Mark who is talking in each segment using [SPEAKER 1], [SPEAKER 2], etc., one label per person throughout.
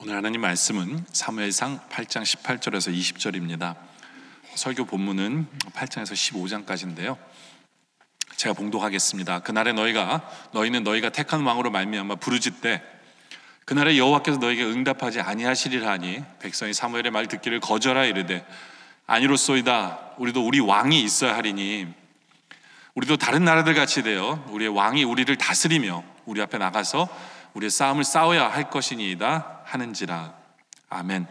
[SPEAKER 1] 오늘 하나님 말씀은 사무엘상 8장 18절에서 20절입니다. 설교 본문은 8장에서 15장까지인데요. 제가 봉독하겠습니다. 그날에 너희는 너희가 택한 왕으로 말미암아 부르짖되 그날에 여호와께서 너희에게 응답하지 아니하시리라 하니 백성이 사무엘의 말 듣기를 거절하여 이르되 아니로소이다. 우리도 우리 왕이 있어야 하리니 우리도 다른 나라들 같이 되어 우리의 왕이 우리를 다스리며 우리 앞에 나가서 우리의 싸움을 싸워야 할 것이니이다 하는지라. 아멘.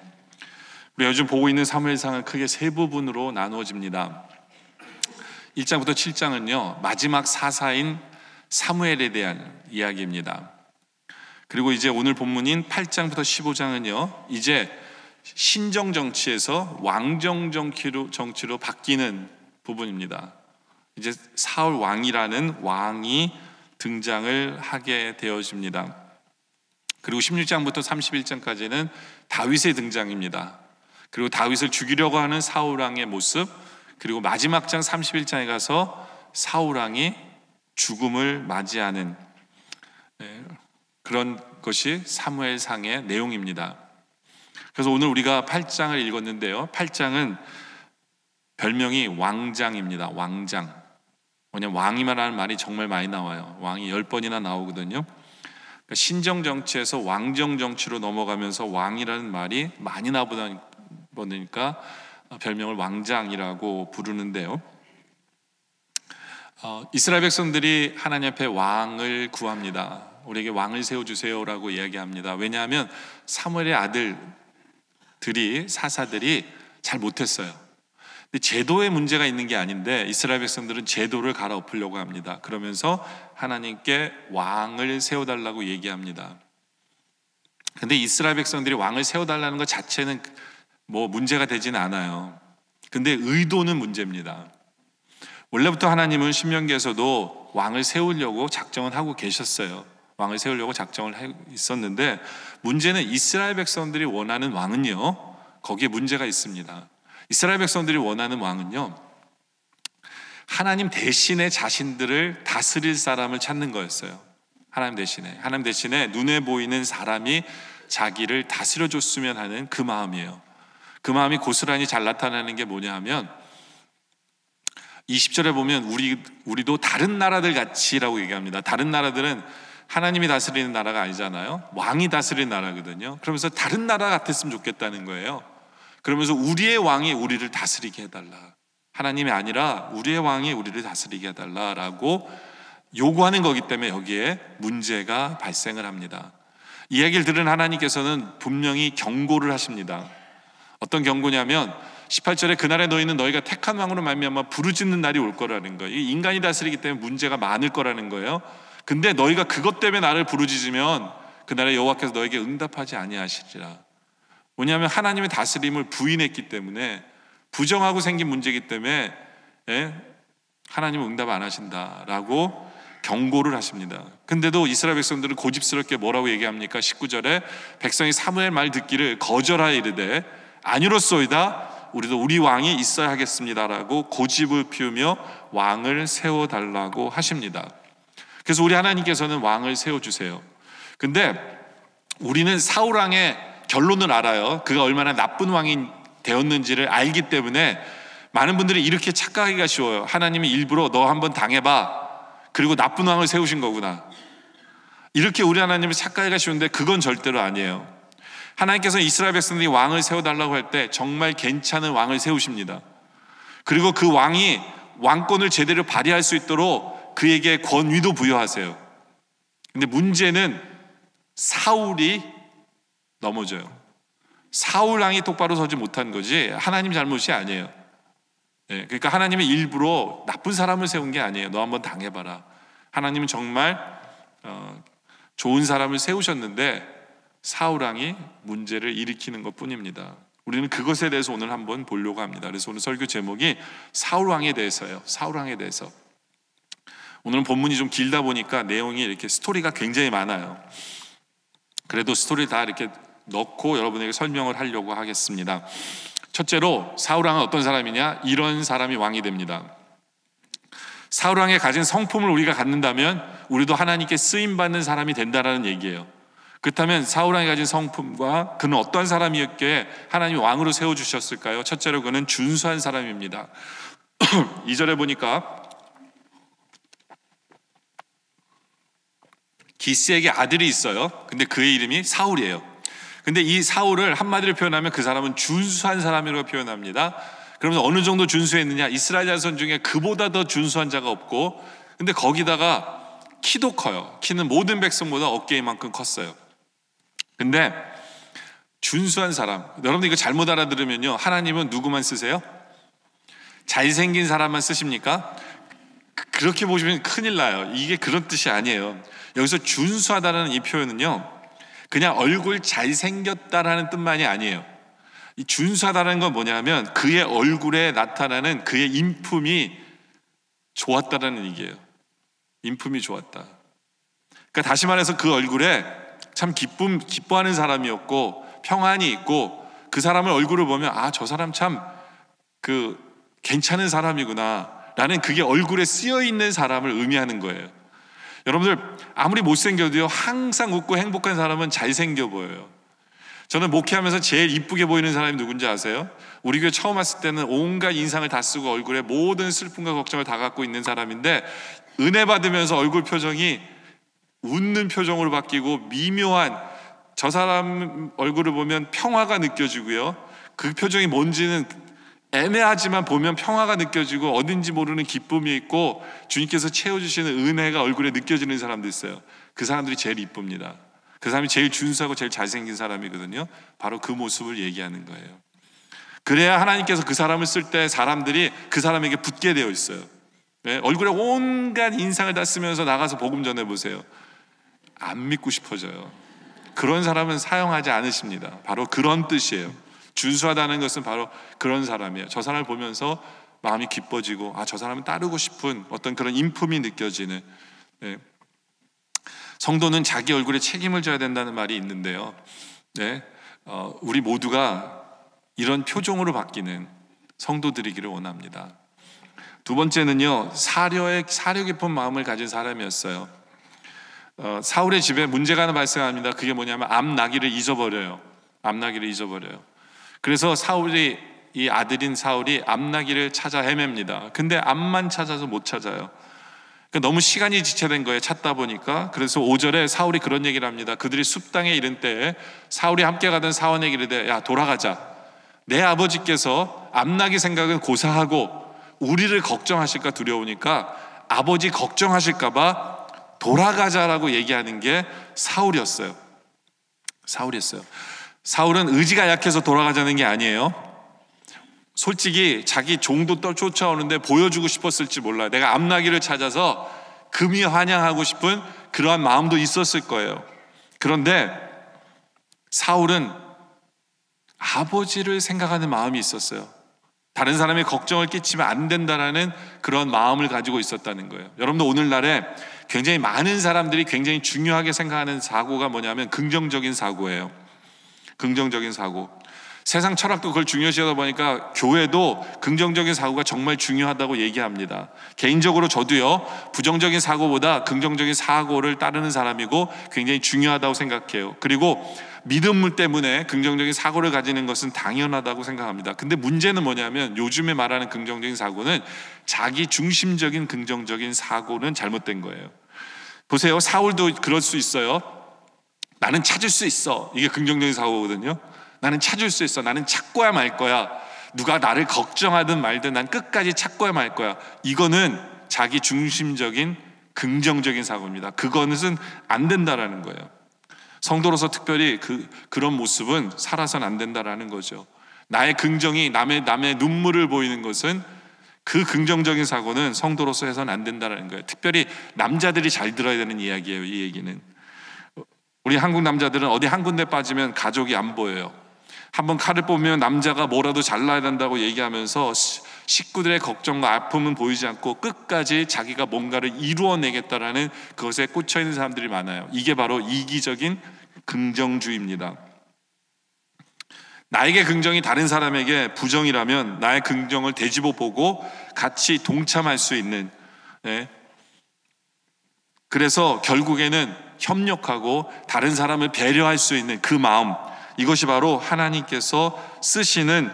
[SPEAKER 1] 우리가 요즘 보고 있는 사무엘상은 크게 세 부분으로 나누어집니다. 1장부터 7장은요 마지막 사사인 사무엘에 대한 이야기입니다. 그리고 이제 오늘 본문인 8장부터 15장은요 이제 신정 정치에서 왕정 정치로 바뀌는 부분입니다. 이제 사울 왕이라는 왕이 등장을 하게 되어집니다. 그리고 16장부터 31장까지는 다윗의 등장입니다. 그리고 다윗을 죽이려고 하는 사울 왕의 모습, 그리고 마지막 장 31장에 가서 사울 왕이 죽음을 맞이하는 그런 것이 사무엘상의 내용입니다. 그래서 오늘 우리가 8장을 읽었는데요, 8장은 별명이 왕장입니다. 왕장. 왜냐하면 왕이라는 말이 정말 많이 나와요. 왕이 10번이나 나오거든요. 그러니까 신정 정치에서 왕정 정치로 넘어가면서 왕이라는 말이 많이 나오다 보니까 별명을 왕장이라고 부르는데요. 이스라엘 백성들이 하나님 앞에 왕을 구합니다. 우리에게 왕을 세워주세요라고 이야기합니다. 왜냐하면 사무엘의 아들들이 사사들이 잘 못했어요. 제도에 문제가 있는 게 아닌데 이스라엘 백성들은 제도를 갈아엎으려고 합니다. 그러면서 하나님께 왕을 세워달라고 얘기합니다. 근데 이스라엘 백성들이 왕을 세워달라는 것 자체는 뭐 문제가 되지는 않아요. 근데 의도는 문제입니다. 원래부터 하나님은 신명기에서도 왕을 세우려고 작정을 하고 계셨어요. 왕을 세우려고 작정을 있었는데 문제는 이스라엘 백성들이 원하는 왕은요 거기에 문제가 있습니다. 이스라엘 백성들이 원하는 왕은요 하나님 대신에 자신들을 다스릴 사람을 찾는 거였어요. 하나님 대신에 눈에 보이는 사람이 자기를 다스려 줬으면 하는 그 마음이에요. 그 마음이 고스란히 잘 나타나는 게 뭐냐 하면 20절에 보면 우리도 다른 나라들 같이라고 얘기합니다. 다른 나라들은 하나님이 다스리는 나라가 아니잖아요. 왕이 다스리는 나라거든요. 그러면서 다른 나라 같았으면 좋겠다는 거예요. 그러면서 우리의 왕이 우리를 다스리게 해달라. 하나님이 아니라 우리의 왕이 우리를 다스리게 해달라라고 요구하는 거기 때문에 여기에 문제가 발생을 합니다. 이 이야기를 들은 하나님께서는 분명히 경고를 하십니다. 어떤 경고냐면 18절에 그날에 너희가 택한 왕으로 말미암아 부르짖는 날이 올 거라는 거예요. 인간이 다스리기 때문에 문제가 많을 거라는 거예요. 근데 너희가 그것 때문에 나를 부르짖으면 그날에 여호와께서 너에게 응답하지 아니하시리라. 뭐냐면 하나님의 다스림을 부인했기 때문에, 부정하고 생긴 문제이기 때문에 하나님은 응답 안 하신다라고 경고를 하십니다. 근데도 이스라엘 백성들은 고집스럽게 뭐라고 얘기합니까? 19절에 백성이 사무엘 말 듣기를 거절하여 이르되 아니로소이다. 우리도 우리 왕이 있어야 하겠습니다라고 고집을 피우며 왕을 세워달라고 하십니다. 그래서 우리 하나님께서는 왕을 세워주세요. 근데 우리는 사울 왕의 결론을 알아요. 그가 얼마나 나쁜 왕이 되었는지를 알기 때문에 많은 분들이 이렇게 착각하기가 쉬워요. 하나님이 일부러 너 한번 당해봐, 그리고 나쁜 왕을 세우신 거구나, 이렇게 우리 하나님을 착각하기가 쉬운데 그건 절대로 아니에요. 하나님께서 이스라엘 백성들이 왕을 세워달라고 할 때 정말 괜찮은 왕을 세우십니다. 그리고 그 왕이 왕권을 제대로 발휘할 수 있도록 그에게 권위도 부여하세요. 근데 문제는 사울이 넘어져요. 사울 왕이 똑바로 서지 못한 거지 하나님 잘못이 아니에요. 그러니까 하나님은 일부러 나쁜 사람을 세운 게 아니에요. 너 한번 당해봐라. 하나님은 정말 좋은 사람을 세우셨는데 사울 왕이 문제를 일으키는 것 뿐입니다. 우리는 그것에 대해서 오늘 한번 보려고 합니다. 그래서 오늘 설교 제목이 사울 왕에 대해서예요. 사울 왕에 대해서. 오늘은 본문이 좀 길다 보니까 내용이 이렇게 스토리가 굉장히 많아요. 그래도 스토리 다 이렇게 넣고 여러분에게 설명을 하려고 하겠습니다. 첫째로 사울 왕은 어떤 사람이냐? 이런 사람이 왕이 됩니다. 사울 왕이 가진 성품을 우리가 갖는다면 우리도 하나님께 쓰임받는 사람이 된다라는 얘기예요. 그렇다면 사울 왕이 가진 성품과 그는 어떠한 사람이었기에 하나님이 왕으로 세워주셨을까요? 첫째로 그는 준수한 사람입니다. 2절에 보니까 기스에게 아들이 있어요. 근데 그의 이름이 사울이에요. 근데 이 사울을 한마디로 표현하면 그 사람은 준수한 사람이라고 표현합니다. 그러면 어느 정도 준수했느냐? 이스라엘 자손 중에 그보다 더 준수한 자가 없고, 근데 거기다가 키도 커요. 키는 모든 백성보다 어깨만큼 컸어요. 근데 준수한 사람, 여러분들 이거 잘못 알아들으면요, 하나님은 누구만 쓰세요? 잘생긴 사람만 쓰십니까? 그렇게 보시면 큰일 나요. 이게 그런 뜻이 아니에요. 여기서 준수하다는 이 표현은요, 그냥 얼굴 잘생겼다라는 뜻만이 아니에요. 이 준수하다는 건 뭐냐면 그의 얼굴에 나타나는 그의 인품이 좋았다라는 얘기예요. 인품이 좋았다. 그러니까 다시 말해서 그 얼굴에 참 기뻐하는 사람이었고 평안이 있고, 그 사람의 얼굴을 보면 아, 저 사람 참 괜찮은 사람이구나 라는, 그게 얼굴에 쓰여 있는 사람을 의미하는 거예요. 여러분들 아무리 못생겨도요, 항상 웃고 행복한 사람은 잘생겨 보여요. 저는 목회하면서 제일 이쁘게 보이는 사람이 누군지 아세요? 우리 교회 처음 왔을 때는 온갖 인상을 다 쓰고 얼굴에 모든 슬픔과 걱정을 다 갖고 있는 사람인데, 은혜 받으면서 얼굴 표정이 웃는 표정으로 바뀌고 미묘한, 저 사람 얼굴을 보면 평화가 느껴지고요, 그 표정이 뭔지는 애매하지만 보면 평화가 느껴지고 어딘지 모르는 기쁨이 있고 주님께서 채워주시는 은혜가 얼굴에 느껴지는 사람도 있어요. 그 사람들이 제일 이쁩니다. 그 사람이 제일 준수하고 제일 잘생긴 사람이거든요. 바로 그 모습을 얘기하는 거예요. 그래야 하나님께서 그 사람을 쓸 때 사람들이 그 사람에게 붙게 되어 있어요. 네? 얼굴에 온갖 인상을 다 쓰면서 나가서 복음 전해보세요. 안 믿고 싶어져요. 그런 사람은 사용하지 않으십니다. 바로 그런 뜻이에요. 준수하다는 것은 바로 그런 사람이에요. 저 사람을 보면서 마음이 기뻐지고, 아, 저 사람은 따르고 싶은 어떤 그런 인품이 느껴지는. 네. 성도는 자기 얼굴에 책임을 져야 된다는 말이 있는데요, 네. 우리 모두가 이런 표정으로 바뀌는 성도들이기를 원합니다. 두 번째는요, 사려 깊은 마음을 가진 사람이었어요. 사울의 집에 문제가 하나 발생합니다. 그게 뭐냐면 암나귀를 잊어버려요. 암나귀를 잊어버려요. 그래서 이 아들인 사울이 암나귀를 찾아 헤맵니다. 근데 암만 찾아서 못 찾아요. 그러니까 너무 시간이 지체된 거예요, 찾다 보니까. 그래서 5절에 사울이 그런 얘기를 합니다. 그들이 숲땅에 이른 때에 사울이 함께 가던 사원에게 이르되, 야, 돌아가자. 내 아버지께서 암나귀 생각은 고사하고 우리를 걱정하실까 두려우니까 아버지 걱정하실까 봐 돌아가자라고 얘기하는 게 사울이었어요. 사울은 의지가 약해서 돌아가자는 게 아니에요. 솔직히 자기 종도 쫓아오는데 보여주고 싶었을지 몰라요. 내가 암나귀를 찾아서 금이 환영하고 싶은 그러한 마음도 있었을 거예요. 그런데 사울은 아버지를 생각하는 마음이 있었어요. 다른 사람의 걱정을 끼치면 안 된다라는 그런 마음을 가지고 있었다는 거예요. 여러분도 오늘날에 굉장히 많은 사람들이 굉장히 중요하게 생각하는 사고가 뭐냐면 긍정적인 사고예요. 긍정적인 사고. 세상 철학도 그걸 중요시하다 보니까 교회도 긍정적인 사고가 정말 중요하다고 얘기합니다. 개인적으로 저도요, 부정적인 사고보다 긍정적인 사고를 따르는 사람이고 굉장히 중요하다고 생각해요. 그리고 믿음 때문에 긍정적인 사고를 가지는 것은 당연하다고 생각합니다. 근데 문제는 뭐냐면 요즘에 말하는 긍정적인 사고는 자기 중심적인 긍정적인 사고는 잘못된 거예요. 보세요, 사울도 그럴 수 있어요. 나는 찾을 수 있어. 이게 긍정적인 사고거든요. 나는 찾을 수 있어. 나는 찾고야 말 거야. 누가 나를 걱정하든 말든 난 끝까지 찾고야 말 거야. 이거는 자기 중심적인 긍정적인 사고입니다. 그거는 안 된다라는 거예요. 성도로서 특별히 그런 모습은 살아서는 안 된다라는 거죠. 나의 긍정이 남의 눈물을 보이는 것은, 그 긍정적인 사고는 성도로서 해서는 안 된다라는 거예요. 특별히 남자들이 잘 들어야 되는 이야기예요. 이 얘기는 우리 한국 남자들은 어디 한 군데 빠지면 가족이 안 보여요. 한번 칼을 뽑으면 남자가 뭐라도 잘라야 된다고 얘기하면서 식구들의 걱정과 아픔은 보이지 않고 끝까지 자기가 뭔가를 이루어내겠다라는 그것에 꽂혀있는 사람들이 많아요. 이게 바로 이기적인 긍정주의입니다. 나에게 긍정이 다른 사람에게 부정이라면 나의 긍정을 되짚어 보고 같이 동참할 수 있는, 그래서 결국에는 협력하고 다른 사람을 배려할 수 있는 그 마음, 이것이 바로 하나님께서 쓰시는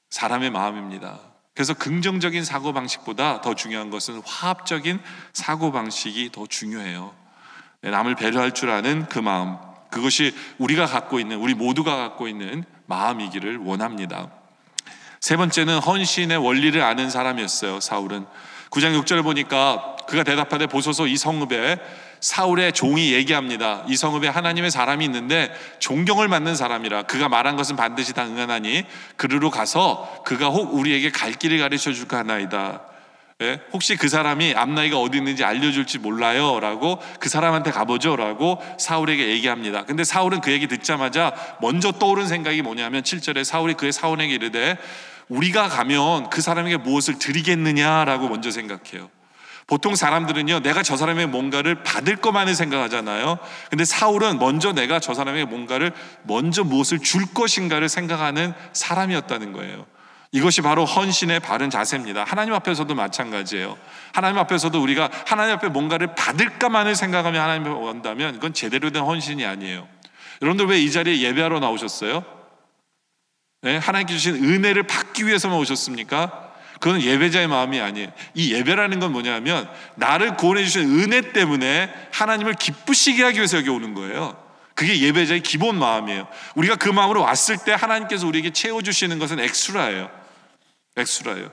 [SPEAKER 1] 사람의 마음입니다. 그래서 긍정적인 사고방식보다 더 중요한 것은 화합적인 사고방식이 더 중요해요. 남을 배려할 줄 아는 그 마음, 그것이 우리가 갖고 있는, 우리 모두가 갖고 있는 마음이기를 원합니다. 세 번째는 헌신의 원리를 아는 사람이었어요. 사울은 9장 6절을 보니까 그가 대답하되 보소서 이 성읍에 사울의 종이 얘기합니다. 이 성읍에 하나님의 사람이 있는데 존경을 받는 사람이라 그가 말한 것은 반드시 다 응하나니 그리로 가서 그가 혹 우리에게 갈 길을 가르쳐 줄까 하나이다. 예? 혹시 그 사람이 앞나이가 어디 있는지 알려줄지 몰라요 라고 그 사람한테 가보죠 라고 사울에게 얘기합니다. 근데 사울은 그 얘기 듣자마자 먼저 떠오른 생각이 뭐냐면 7절에 사울이 그의 사원에게 이르되 우리가 가면 그 사람에게 무엇을 드리겠느냐라고 먼저 생각해요. 보통 사람들은요, 내가 저 사람의 뭔가를 받을 것만을 생각하잖아요. 근데 사울은 먼저 내가 저 사람에게 뭔가를 먼저 무엇을 줄 것인가를 생각하는 사람이었다는 거예요. 이것이 바로 헌신의 바른 자세입니다. 하나님 앞에서도 마찬가지예요. 하나님 앞에서도 우리가 하나님 앞에 뭔가를 받을까만을 생각하며 하나님을 원한다면 이건 제대로 된 헌신이 아니에요. 여러분들 왜 이 자리에 예배하러 나오셨어요? 네? 하나님께 주신 은혜를 받기 위해서만 오셨습니까? 그건 예배자의 마음이 아니에요. 이 예배라는 건 뭐냐면 나를 구원해 주신 은혜 때문에 하나님을 기쁘시게 하기 위해서 여기 오는 거예요. 그게 예배자의 기본 마음이에요. 우리가 그 마음으로 왔을 때 하나님께서 우리에게 채워주시는 것은 엑스트라예요. 엑스트라예요.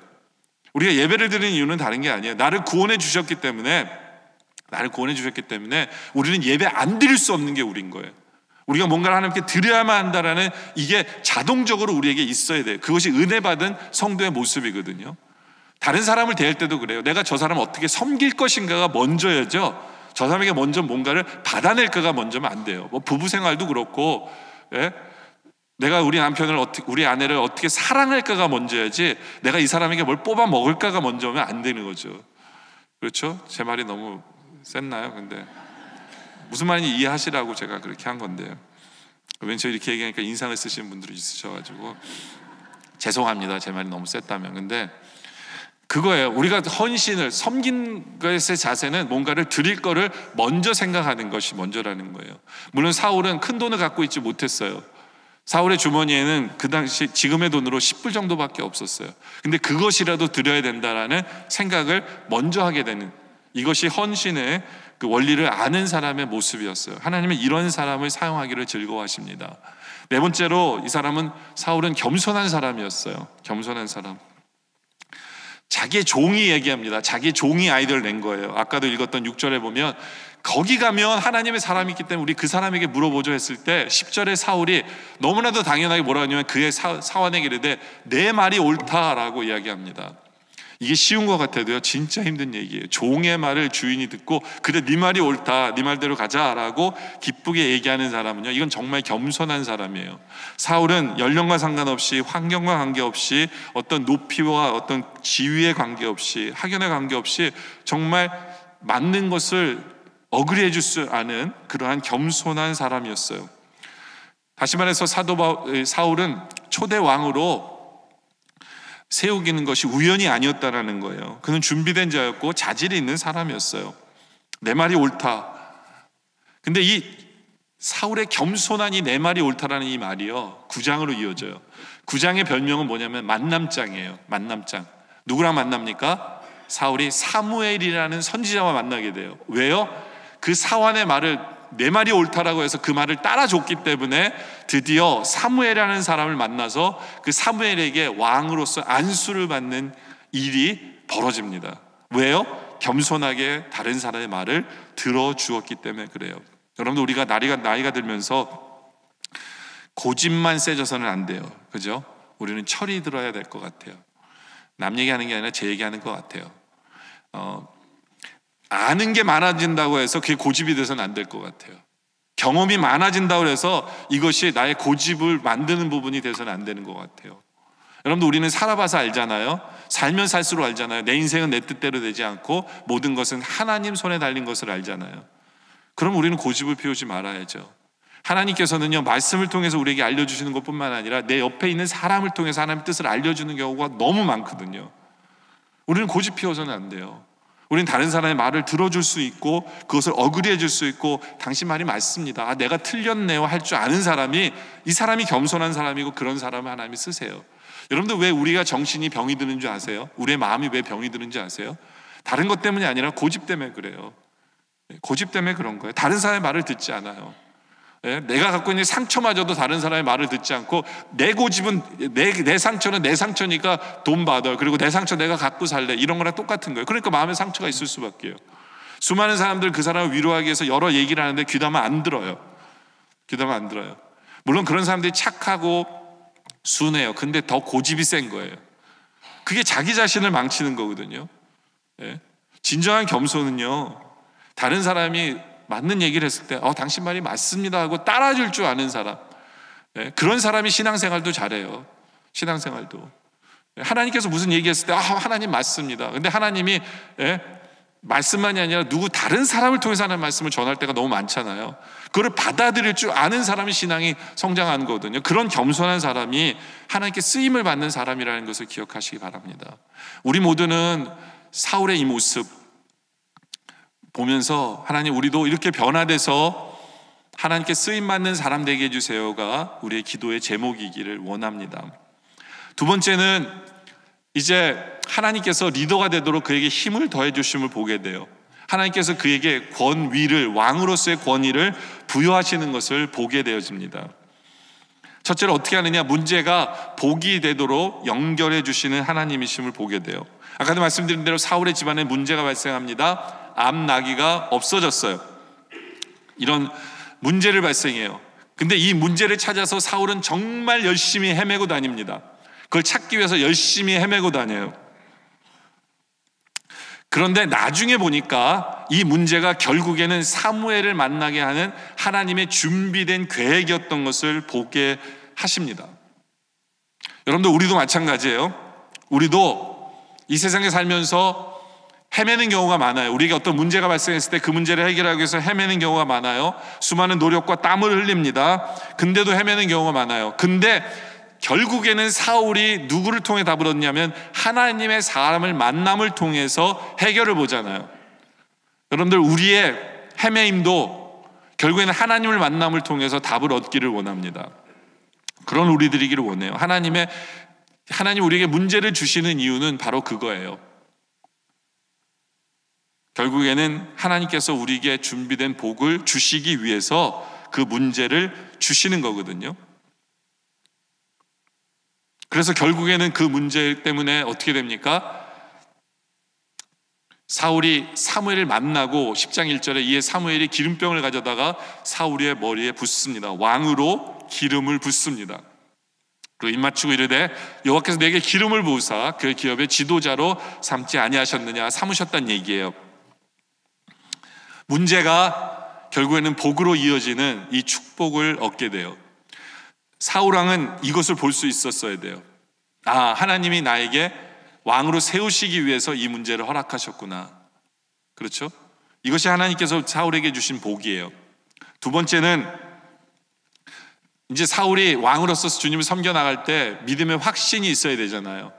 [SPEAKER 1] 우리가 예배를 드리는 이유는 다른 게 아니에요. 나를 구원해 주셨기 때문에 우리는 예배 안 드릴 수 없는 게 우린 거예요. 우리가 뭔가를 하나님께 드려야만 한다라는 이게 자동적으로 우리에게 있어야 돼요. 그것이 은혜 받은 성도의 모습이거든요. 다른 사람을 대할 때도 그래요. 내가 저 사람을 어떻게 섬길 것인가가 먼저야죠. 저 사람에게 먼저 뭔가를 받아낼까가 먼저면 안 돼요. 뭐 부부 생활도 그렇고, 예? 내가 우리 남편을 우리 아내를 어떻게 사랑할까가 먼저야지 내가 이 사람에게 뭘 뽑아 먹을까가 먼저면 안 되는 거죠. 그렇죠? 제 말이 너무 셌나요? 근데 무슨 말인지 이해하시라고 제가 그렇게 한 건데요. 왠지 이렇게 얘기하니까 인상을 쓰시는 분들이 있으셔가지고 죄송합니다. 제 말이 너무 셌다면. 근데 그거예요. 우리가 헌신을 섬긴 것의 자세는 뭔가를 드릴 거를 먼저 생각하는 것이 먼저라는 거예요. 물론 사울은 큰 돈을 갖고 있지 못했어요. 사울의 주머니에는 그 당시 지금의 돈으로 10불 정도밖에 없었어요. 근데 그것이라도 드려야 된다라는 생각을 먼저 하게 되는, 이것이 헌신의 그 원리를 아는 사람의 모습이었어요. 하나님은 이런 사람을 사용하기를 즐거워하십니다. 네 번째로 사울은 겸손한 사람이었어요. 겸손한 사람. 자기의 종이 얘기합니다. 자기의 종이 아이디어를 낸 거예요. 아까도 읽었던 6절에 보면 거기 가면 하나님의 사람이 있기 때문에 우리 그 사람에게 물어보죠 했을 때 10절에 사울이 너무나도 당연하게 뭐라 하냐면 그의 사원에게 이르되 내 말이 옳다라고 이야기합니다. 이게 쉬운 것 같아도요 진짜 힘든 얘기예요. 종의 말을 주인이 듣고 그래 네 말이 옳다, 네 말대로 가자라고 기쁘게 얘기하는 사람은요, 이건 정말 겸손한 사람이에요. 사울은 연령과 상관없이, 환경과 관계없이, 어떤 높이와 어떤 지위에 관계없이, 학연에 관계없이 정말 맞는 것을 어그리해 줄 수 아는 그러한 겸손한 사람이었어요. 다시 말해서 사울은 초대 왕으로 세우기는 것이 우연이 아니었다라는 거예요. 그는 준비된 자였고 자질이 있는 사람이었어요. 내 말이 옳다. 근데 이 사울의 겸손한 이 내 말이 옳다라는 이 말이요 9장으로 이어져요. 9장의 별명은 뭐냐면 만남장이에요. 만남장. 누구랑 만납니까? 사울이 사무엘이라는 선지자와 만나게 돼요. 왜요? 그 사환의 말을 내 말이 옳다라고 해서 그 말을 따라줬기 때문에 드디어 사무엘이라는 사람을 만나서 그 사무엘에게 왕으로서 안수를 받는 일이 벌어집니다. 왜요? 겸손하게 다른 사람의 말을 들어주었기 때문에 그래요. 여러분들 우리가 나이가 들면서 고집만 세져서는 안 돼요. 그죠? 우리는 철이 들어야 될 것 같아요. 남 얘기하는 게 아니라 제 얘기하는 것 같아요. 아는 게 많아진다고 해서 그게 고집이 돼서는 안 될 것 같아요. 경험이 많아진다고 해서 이것이 나의 고집을 만드는 부분이 돼서는 안 되는 것 같아요. 여러분들 우리는 살아봐서 알잖아요. 살면 살수록 알잖아요. 내 인생은 내 뜻대로 되지 않고 모든 것은 하나님 손에 달린 것을 알잖아요. 그럼 우리는 고집을 피우지 말아야죠. 하나님께서는요 말씀을 통해서 우리에게 알려주시는 것뿐만 아니라 내 옆에 있는 사람을 통해서 하나님의 뜻을 알려주는 경우가 너무 많거든요. 우리는 고집 피워서는 안 돼요. 우린 다른 사람의 말을 들어줄 수 있고 그것을 어그리해 줄 수 있고 당신 말이 맞습니다. 아, 내가 틀렸네요 할 줄 아는 사람이, 이 사람이 겸손한 사람이고 그런 사람을 하나님이 쓰세요. 여러분들 왜 우리가 정신이 병이 드는 줄 아세요? 우리의 마음이 왜 병이 드는지 아세요? 다른 것 때문이 아니라 고집 때문에 그래요. 고집 때문에 그런 거예요. 다른 사람의 말을 듣지 않아요. 내가 갖고 있는 상처마저도 다른 사람의 말을 듣지 않고 내 고집은 내 상처는 내 상처니까 돈 받아, 그리고 내 상처 내가 갖고 살래, 이런 거랑 똑같은 거예요. 그러니까 마음에 상처가 있을 수밖에요. 수많은 사람들 그 사람을 위로하기 위해서 여러 얘기를 하는데 귀담아 안 들어요. 귀담아 안 들어요. 물론 그런 사람들이 착하고 순해요. 근데 더 고집이 센 거예요. 그게 자기 자신을 망치는 거거든요. 진정한 겸손은요, 다른 사람이 맞는 얘기를 했을 때 당신 말이 맞습니다 하고 따라줄 줄 아는 사람, 그런 사람이 신앙생활도 잘해요. 신앙생활도 하나님께서 무슨 얘기했을 때 하나님 맞습니다. 근데 하나님이 말씀만이 아니라 누구 다른 사람을 통해서 하는 말씀을 전할 때가 너무 많잖아요. 그걸 받아들일 줄 아는 사람이 신앙이 성장하는 거거든요. 그런 겸손한 사람이 하나님께 쓰임을 받는 사람이라는 것을 기억하시기 바랍니다. 우리 모두는 사울의 이 모습 보면서 하나님, 우리도 이렇게 변화돼서 하나님께 쓰임받는 사람 되게 해주세요가 우리의 기도의 제목이기를 원합니다. 두 번째는 이제 하나님께서 리더가 되도록 그에게 힘을 더해 주심을 보게 돼요. 하나님께서 그에게 권위를, 왕으로서의 권위를 부여하시는 것을 보게 되어집니다. 첫째로 어떻게 하느냐, 문제가 복이 되도록 연결해 주시는 하나님이심을 보게 돼요. 아까도 말씀드린 대로 사울의 집안에 문제가 발생합니다. 암나귀가 없어졌어요. 이런 문제를 발생해요. 근데 이 문제를 찾아서 사울은 정말 열심히 헤매고 다닙니다. 그걸 찾기 위해서 열심히 헤매고 다녀요. 그런데 나중에 보니까 이 문제가 결국에는 사무엘을 만나게 하는 하나님의 준비된 계획이었던 것을 보게 하십니다. 여러분들, 우리도 마찬가지예요. 우리도 이 세상에 살면서 헤매는 경우가 많아요. 우리가 어떤 문제가 발생했을 때 그 문제를 해결하기 위해서 헤매는 경우가 많아요. 수많은 노력과 땀을 흘립니다. 근데도 헤매는 경우가 많아요. 근데 결국에는 사울이 누구를 통해 답을 얻냐면 하나님의 사람을 만남을 통해서 해결을 보잖아요. 여러분들, 우리의 헤매임도 결국에는 하나님을 만남을 통해서 답을 얻기를 원합니다. 그런 우리들이기를 원해요. 하나님 우리에게 문제를 주시는 이유는 바로 그거예요. 결국에는 하나님께서 우리에게 준비된 복을 주시기 위해서 그 문제를 주시는 거거든요. 그래서 결국에는 그 문제 때문에 어떻게 됩니까? 사울이 사무엘을 만나고 10장 1절에 이에 사무엘이 기름병을 가져다가 사울의 머리에 붓습니다. 왕으로 기름을 붓습니다. 그리고 입맞추고 이르되 여호와께서 내게 기름을 부으사 그 기업의 지도자로 삼지 아니하셨느냐, 삼으셨다는 얘기예요. 문제가 결국에는 복으로 이어지는 이 축복을 얻게 돼요. 사울왕은 이것을 볼 수 있었어야 돼요. 하나님이 나에게 왕으로 세우시기 위해서 이 문제를 허락하셨구나. 그렇죠? 이것이 하나님께서 사울에게 주신 복이에요. 두 번째는 이제 사울이 왕으로서 주님을 섬겨나갈 때 믿음의 확신이 있어야 되잖아요.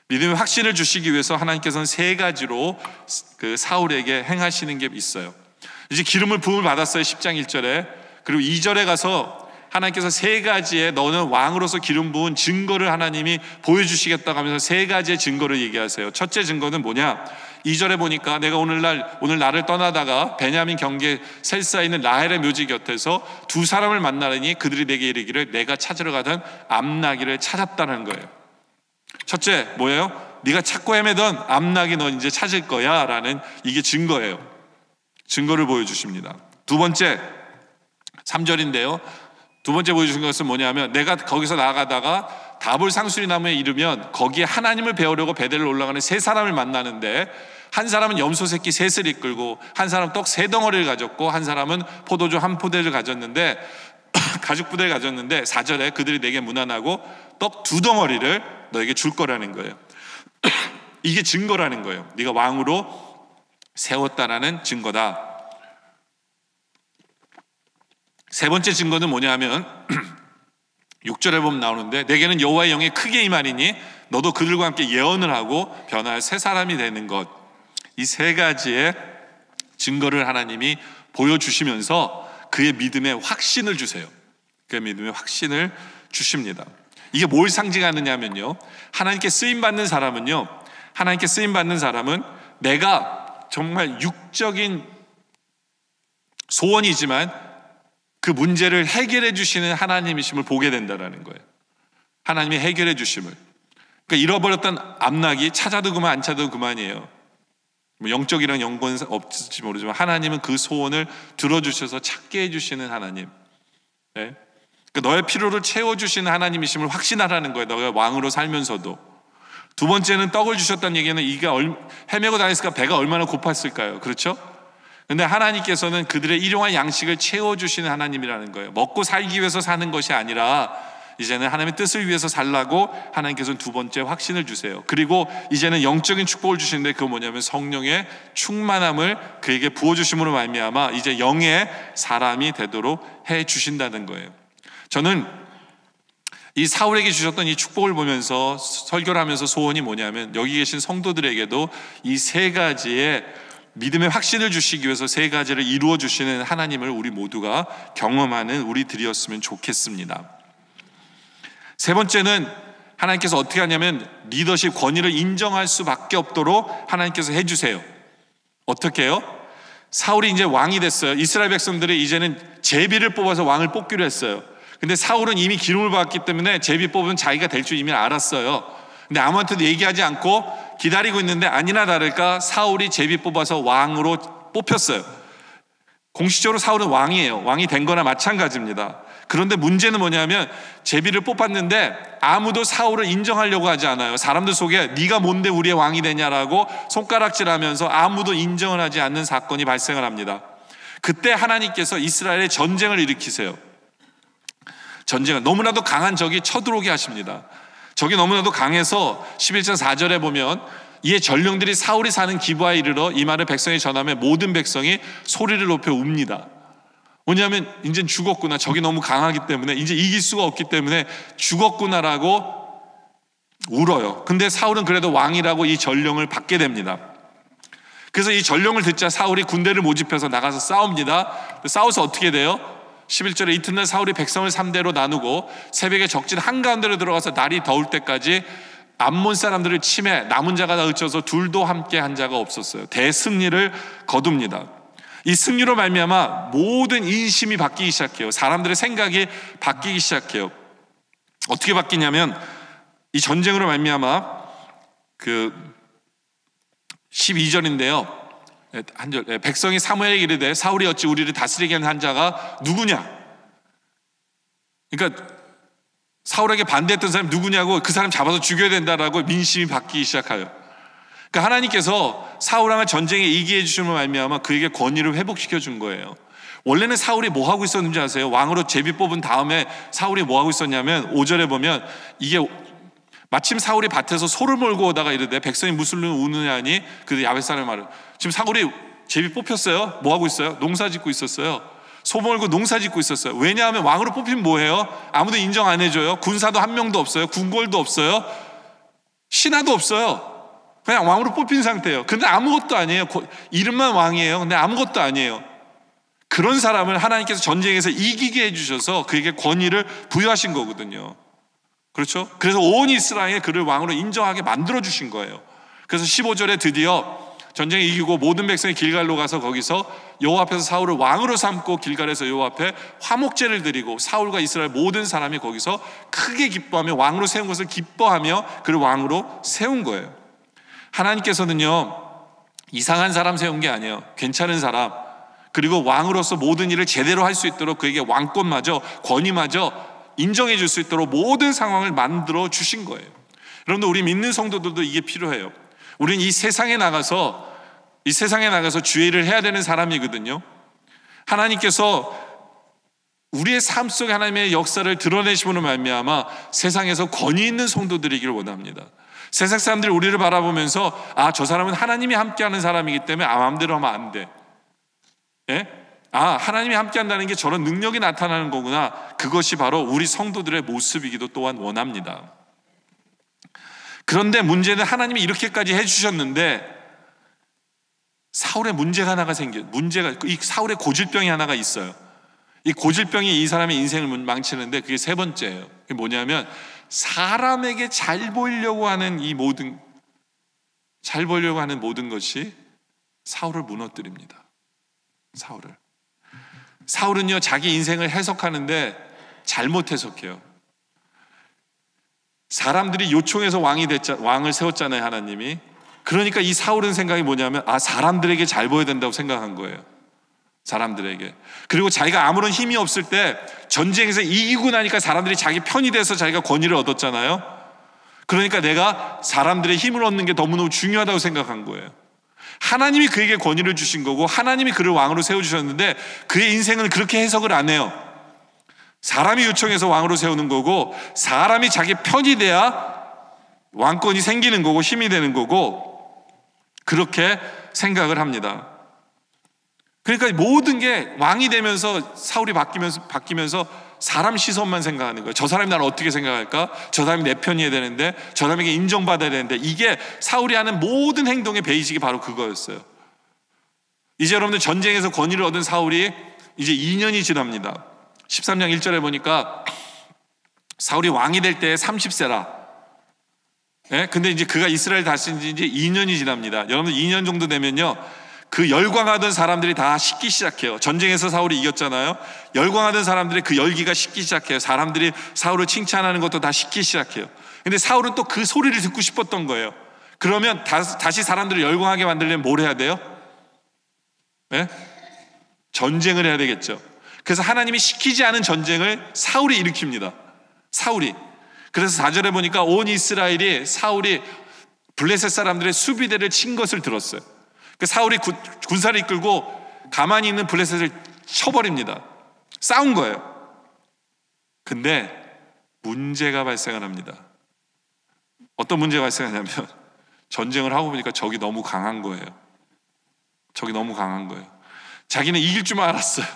[SPEAKER 1] 믿음의 확신을 주시기 위해서 하나님께서는 세 가지로 그 사울에게 행하시는 게 있어요. 이제 기름을 부음을 받았어요. 10장 1절에. 그리고 2절에 가서 하나님께서 세 가지의 너는 왕으로서 기름 부은 증거를 하나님이 보여주시겠다고 하면서 세 가지의 증거를 얘기하세요. 첫째 증거는 뭐냐? 2절에 보니까 내가 오늘 나를 떠나다가 베냐민 경계 셀사에 있는 라헬의 묘지 곁에서 두 사람을 만나려니 그들이 내게 이르기를 내가 찾으러 가던 암나귀를 찾았다는 거예요. 첫째 뭐예요? 네가 찾고 헤매던 암나귀 너 이제 찾을 거야 라는 이게 증거예요. 증거를 보여주십니다. 두 번째 3절인데요. 두 번째 보여주신 것은 뭐냐면 내가 거기서 나아가다가 다볼 상수리 나무에 이르면 거기에 하나님을 배우려고 베델을 올라가는 세 사람을 만나는데 한 사람은 염소 새끼 셋을 이끌고 한 사람은 떡 세 덩어리를 가졌고 한 사람은 포도주 한 포대를 가졌는데 가죽 부대를 가졌는데 4절에 그들이 내게 문안하고 떡 두 덩어리를 너에게 줄 거라는 거예요. 이게 증거라는 거예요. 네가 왕으로 세웠다라는 증거다. 세 번째 증거는 뭐냐면 6절에 보면 나오는데 내게는 여호와의 영이 크게 임하리니 너도 그들과 함께 예언을 하고 변화할 새 사람이 되는 것. 이 세 가지의 증거를 하나님이 보여주시면서 그의 믿음에 확신을 주세요. 그의 믿음에 확신을 주십니다. 이게 뭘 상징하느냐면요, 하나님께 쓰임받는 사람은요, 하나님께 쓰임받는 사람은 내가 정말 육적인 소원이지만 그 문제를 해결해 주시는 하나님이심을 보게 된다는 거예요. 하나님이 해결해 주심을. 그러니까 잃어버렸던 암낙이 찾아도 그만 안 찾아도 그만이에요. 뭐 영적이랑 연관은 없을지 모르지만 하나님은 그 소원을 들어주셔서 찾게 해주시는 하나님. 네? 그러니까 너의 필요를 채워주시는 하나님이심을 확신하라는 거예요. 너가 왕으로 살면서도. 두 번째는 떡을 주셨다는 얘기는 이게 헤매고 다녔을까 배가 얼마나 고팠을까요? 그렇죠? 근데 하나님께서는 그들의 일용할 양식을 채워주시는 하나님이라는 거예요. 먹고 살기 위해서 사는 것이 아니라 이제는 하나님의 뜻을 위해서 살라고 하나님께서는 두 번째 확신을 주세요. 그리고 이제는 영적인 축복을 주시는데 그건 뭐냐면 성령의 충만함을 그에게 부어주심으로 말미암아 이제 영의 사람이 되도록 해주신다는 거예요. 저는 이 사울에게 주셨던 이 축복을 보면서 설교를 하면서 소원이 뭐냐면 여기 계신 성도들에게도 이 세 가지의 믿음의 확신을 주시기 위해서 세 가지를 이루어 주시는 하나님을 우리 모두가 경험하는 우리들이었으면 좋겠습니다. 세 번째는 하나님께서 어떻게 하냐면 리더십 권위를 인정할 수밖에 없도록 하나님께서 해주세요. 어떻게 해요? 사울이 이제 왕이 됐어요. 이스라엘 백성들이 이제는 제비를 뽑아서 왕을 뽑기로 했어요. 근데 사울은 이미 기름을 받았기 때문에 제비 뽑으면 자기가 될 줄 이미 알았어요. 근데 아무한테도 얘기하지 않고 기다리고 있는데 아니나 다를까 사울이 제비 뽑아서 왕으로 뽑혔어요. 공식적으로 사울은 왕이에요. 왕이 된 거나 마찬가지입니다. 그런데 문제는 뭐냐면 제비를 뽑았는데 아무도 사울을 인정하려고 하지 않아요. 사람들 속에 네가 뭔데 우리의 왕이 되냐라고 손가락질하면서 아무도 인정을 하지 않는 사건이 발생을 합니다. 그때 하나님께서 이스라엘의 전쟁을 일으키세요. 전쟁을 너무나도 강한 적이 쳐들어오게 하십니다. 적이 너무나도 강해서 11장 4절에 보면 이에 전령들이 사울이 사는 기브아에 이르러 이 말을 백성에 전하면 모든 백성이 소리를 높여 웁니다. 뭐냐면 이제 죽었구나. 적이 너무 강하기 때문에 이제 이길 수가 없기 때문에 죽었구나라고 울어요. 근데 사울은 그래도 왕이라고 이 전령을 받게 됩니다. 그래서 이 전령을 듣자 사울이 군대를 모집해서 나가서 싸웁니다. 싸워서 어떻게 돼요? 11절에 이튿날 사울이 백성을 3대로 나누고 새벽에 적진 한가운데로 들어가서 날이 더울 때까지 암몬 사람들을 치매 남은 자가 다 그쳐서 둘도 함께 한 자가 없었어요. 대승리를 거둡니다. 이 승리로 말미암아 모든 인심이 바뀌기 시작해요. 사람들의 생각이 바뀌기 시작해요. 어떻게 바뀌냐면 이 전쟁으로 말미암아 그 12절인데요. 한 절, 백성이 사무엘에게 이르되 사울이 어찌 우리를 다스리게 하는 한 자가 누구냐? 그러니까 사울에게 반대했던 사람이 누구냐고 그 사람 잡아서 죽여야 된다라고 민심이 바뀌기 시작해요. 그러니까 하나님께서 사울왕을 전쟁에 이기게 해주심으로 말미암아 그에게 권위를 회복시켜 준 거예요. 원래는 사울이 뭐 하고 있었는지 아세요? 왕으로 제비 뽑은 다음에 사울이 뭐 하고 있었냐면 5절에 보면 이게 마침 사울이 밭에서 소를 몰고 오다가 이르되 백성이 무슨 우느냐 하니 그 야벳 사람의 말을 지금 사울이 제비 뽑혔어요. 뭐 하고 있어요? 농사 짓고 있었어요. 소 몰고 농사 짓고 있었어요. 왜냐하면 왕으로 뽑히면 뭐해요? 아무도 인정 안 해줘요. 군사도 한 명도 없어요. 궁궐도 없어요. 신하도 없어요. 그냥 왕으로 뽑힌 상태예요. 근데 아무것도 아니에요. 이름만 왕이에요. 근데 아무것도 아니에요. 그런 사람을 하나님께서 전쟁에서 이기게 해주셔서 그에게 권위를 부여하신 거거든요. 그렇죠? 그래서 온 이스라엘에 그를 왕으로 인정하게 만들어주신 거예요. 그래서 15절에 드디어 전쟁에 이기고 모든 백성이 길갈로 가서 거기서 여호와 앞에서 사울을 왕으로 삼고 길갈에서 여호와 앞에 화목제를 드리고 사울과 이스라엘 모든 사람이 거기서 크게 기뻐하며 왕으로 세운 것을 기뻐하며 그를 왕으로 세운 거예요. 하나님께서는요 이상한 사람 세운 게 아니에요. 괜찮은 사람, 그리고 왕으로서 모든 일을 제대로 할 수 있도록 그에게 왕권마저 권위마저 인정해 줄 수 있도록 모든 상황을 만들어 주신 거예요. 여러분들, 우리 믿는 성도들도 이게 필요해요. 우리는 이 세상에 나가서 주의 일을 해야 되는 사람이거든요. 하나님께서 우리의 삶 속에 하나님의 역사를 드러내심으로 말미암아 세상에서 권위 있는 성도들이기를 원합니다. 세상 사람들이 우리를 바라보면서 저 사람은 하나님이 함께하는 사람이기 때문에 마음대로 하면 안 돼. 예? 하나님이 함께한다는 게 저런 능력이 나타나는 거구나. 그것이 바로 우리 성도들의 모습이기도 또한 원합니다. 그런데 문제는 하나님이 이렇게까지 해주셨는데 사울의 문제가 하나가 이 사울의 고질병이 하나가 있어요. 이 고질병이 이 사람의 인생을 망치는데 그게 세 번째예요. 그게 뭐냐면 사람에게 잘 보이려고 하는 모든 것이 사울을 무너뜨립니다. 사울은요, 자기 인생을 해석하는데 잘못 해석해요. 사람들이 요청해서 왕을 세웠잖아요, 하나님이. 그러니까 이 사울은 생각이 뭐냐면, 사람들에게 잘 보여야 된다고 생각한 거예요. 사람들에게. 그리고 자기가 아무런 힘이 없을 때 전쟁에서 이기고 나니까 사람들이 자기 편이 돼서 자기가 권위를 얻었잖아요. 그러니까 내가 사람들의 힘을 얻는 게 너무너무 중요하다고 생각한 거예요. 하나님이 그에게 권위를 주신 거고 하나님이 그를 왕으로 세워주셨는데 그의 인생은 그렇게 해석을 안 해요. 사람이 요청해서 왕으로 세우는 거고 사람이 자기 편이 돼야 왕권이 생기는 거고 힘이 되는 거고 그렇게 생각을 합니다. 그러니까 모든 게 왕이 되면서 사울이 바뀌면서 사람 시선만 생각하는 거예요. 저 사람이 나를 어떻게 생각할까? 저 사람이 내 편이어야 되는데 저 사람에게 인정받아야 되는데 이게 사울이 하는 모든 행동의 베이직이 바로 그거였어요. 이제 여러분들 전쟁에서 권위를 얻은 사울이 이제 2년이 지납니다. 13장 1절에 보니까 사울이 왕이 될 때 30세라. 예? 근데 이제 그가 이스라엘 다스린 지 이제 2년이 지납니다. 여러분들 2년 정도 되면요. 그 열광하던 사람들이 다 식기 시작해요. 전쟁에서 사울이 이겼잖아요. 열광하던 사람들이 그 열기가 식기 시작해요. 사람들이 사울을 칭찬하는 것도 다 식기 시작해요. 근데 사울은 또 그 소리를 듣고 싶었던 거예요. 그러면 다시 사람들을 열광하게 만들려면 뭘 해야 돼요? 네? 전쟁을 해야 되겠죠. 그래서 하나님이 시키지 않은 전쟁을 사울이 일으킵니다. 사울이. 그래서 4절에 보니까 온 이스라엘이 사울이 블레셋 사람들의 수비대를 친 것을 들었어요. 사울이 군사를 이끌고 가만히 있는 블레셋을 쳐버립니다. 싸운 거예요. 근데 문제가 발생을 합니다. 어떤 문제가 발생하냐면 전쟁을 하고 보니까 적이 너무 강한 거예요. 자기는 이길 줄만 알았어요.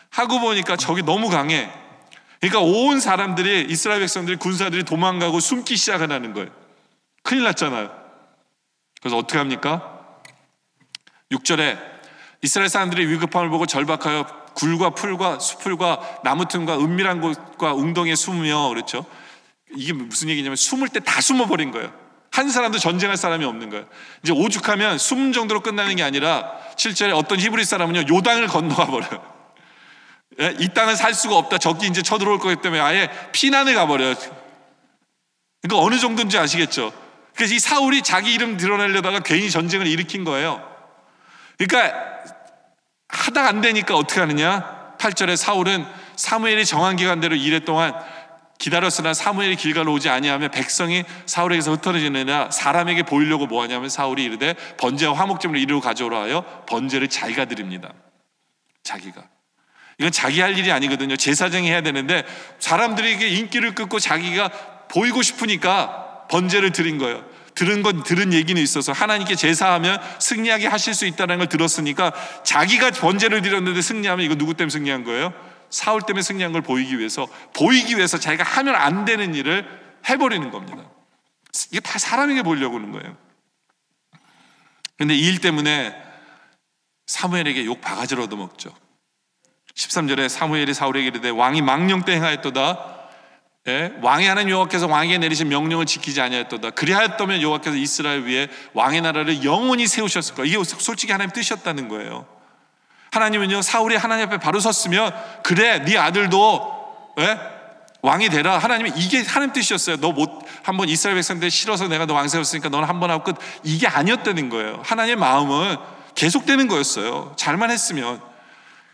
[SPEAKER 1] 하고 보니까 적이 너무 강해. 그러니까 온 사람들이 이스라엘 백성들이 군사들이 도망가고 숨기 시작을 하는 거예요. 큰일 났잖아요. 그래서 어떻게 합니까? 6절에 이스라엘 사람들이 위급함을 보고 절박하여 굴과 풀과 수풀과 나무 틈과 은밀한 곳과 웅덩이에 숨으며 그렇죠. 이게 무슨 얘기냐면 숨을 때 다 숨어버린 거예요. 한 사람도 전쟁할 사람이 없는 거예요. 이제 오죽하면 숨 정도로 끝나는 게 아니라 7절에 어떤 히브리 사람은요 요단을 건너가 버려요. 이 땅을 살 수가 없다. 적이 이제 쳐들어올 거기 때문에 아예 피난을 가버려요. 그러니까 어느 정도인지 아시겠죠? 그래서 이 사울이 자기 이름 드러내려다가 괜히 전쟁을 일으킨 거예요. 그러니까 하다가 안 되니까 어떻게 하느냐? 8절에 사울은 사무엘이 정한 기간대로 이래 동안 기다렸으나 사무엘이 길갈로 오지 아니하며 백성이 사울에게서 흩어지느냐 사람에게 보이려고 뭐하냐면 사울이 이르되 번제와 화목제물을 이리로 가져오라 하여 번제를 자기가 드립니다. 자기가. 이건 자기 할 일이 아니거든요. 제사장이 해야 되는데 사람들에게 인기를 끌고 자기가 보이고 싶으니까 번제를 드린 거예요. 들은 얘기는 있어서 하나님께 제사하면 승리하게 하실 수 있다는 걸 들었으니까 자기가 번제를 드렸는데 승리하면 이거 누구 때문에 승리한 거예요? 사울 때문에 승리한 걸 보이기 위해서 자기가 하면 안 되는 일을 해버리는 겁니다. 이게 다 사람에게 보이려고 하는 거예요. 그런데 이 일 때문에 사무엘에게 욕 바가지로 얻어먹죠. 13절에 사무엘이 사울에게 이르되 왕이 망령 때 행하였도다. 예? 왕의 하나님 여호와께서 왕에게 내리신 명령을 지키지 아니하였도다. 그리하였다면 여호와께서 이스라엘 위에 왕의 나라를 영원히 세우셨을 거예요. 이게 솔직히 하나님 뜻이었다는 거예요. 하나님은요 사울이 하나님 앞에 바로 섰으면 그래 네 아들도 왕이 되라. 하나님이 이게 하나님 뜻이었어요. 너 한번 이스라엘 백성들 싫어서 내가 너 왕 세웠으니까 너는 한 번 하고 끝. 이게 아니었다는 거예요. 하나님의 마음은 계속되는 거였어요. 잘만 했으면.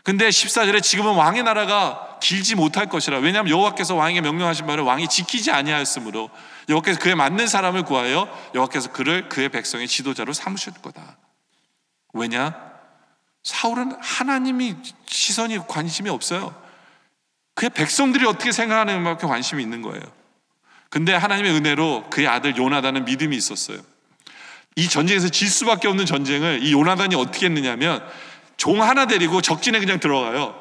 [SPEAKER 1] 근데 14절에 지금은 왕의 나라가 길지 못할 것이라. 왜냐하면 여호와께서 왕에게 명령하신 바를 왕이 지키지 아니하였으므로 여호와께서 그에 맞는 사람을 구하여 여호와께서 그를 그의 백성의 지도자로 삼으실 거다. 왜냐? 사울은 하나님이 시선이 관심이 없어요. 그의 백성들이 어떻게 생각하는 것만큼 관심이 있는 거예요. 근데 하나님의 은혜로 그의 아들 요나단은 믿음이 있었어요. 이 전쟁에서 질 수밖에 없는 전쟁을 이 요나단이 어떻게 했느냐면 종 하나 데리고 적진에 그냥 들어가요.